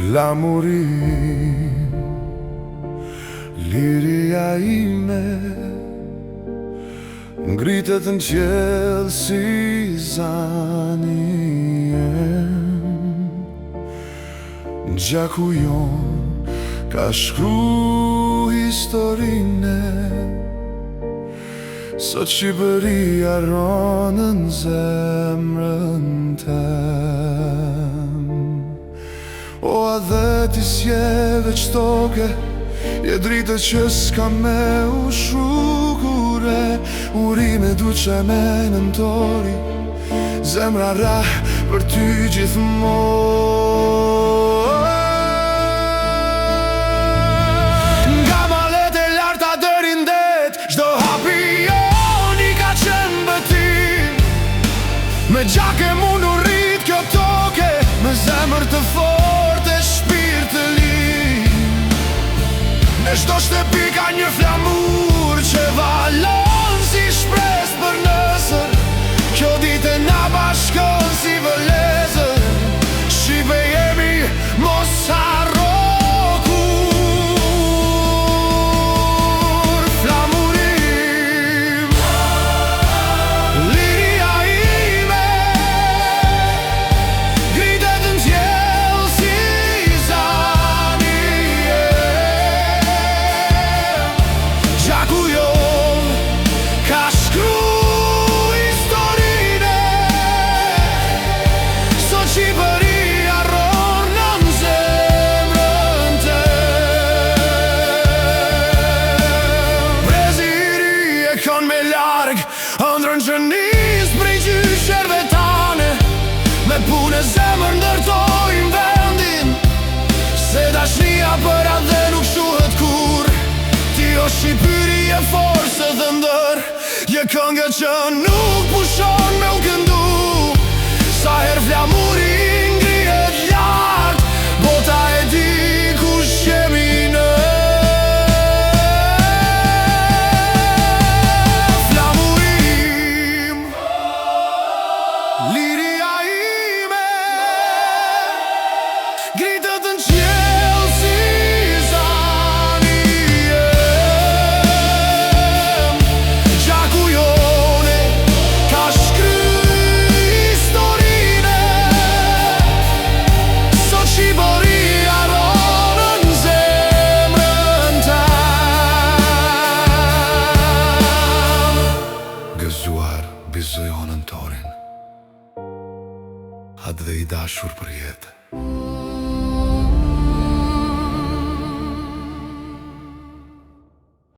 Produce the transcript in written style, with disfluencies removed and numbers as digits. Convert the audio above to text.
Flamurim, liria ime ngritet në qiell si zani jem. Gjaku jon ka shkru historine, sot Shqipëria ronën zemrën tem. O a dhe ti s'je veç toke, je dritë që s'ka me u shukure. Urime duqe me nëntori, zemra ra për ty gjithmonë. Nga malet e larta deri ndet, çdo hapi joni ka qenë betim. Me gjake mundu rrit kjo toke, me zemër të fort e shpirt të lir. Në çdo shtëpi ka një flamur që valon si shpresë për nesër. Kjo ditë na bashkon si vëllezër. Shqipe jemi, mos harro kur. Flamurim, liria ime ngritet në qiell si zani jem. Gjaku jon ka shkru historine, sot Shqipëria ronën zemrën tem. Breziri e kon me larg ëndrën që nis prej gjysherve tane. Me punë e zemër ndërtojmë vendin, se dashnia për atë dhe nuk shuhet kur. Ti o Shqipëri e forcë dhe ndër, je këngë që nuk pushon me u këndu. Sa her flamuri ngrihet lart, bota e di kush jemi ne. Flamurim, liria ime ngritet në qiell si zani jem. Gjaku jone ka shkry historine, sot Shqipëria ronën zemrën tem. Gëzuar bizojon në torin, atë dhe i dashur për jetë.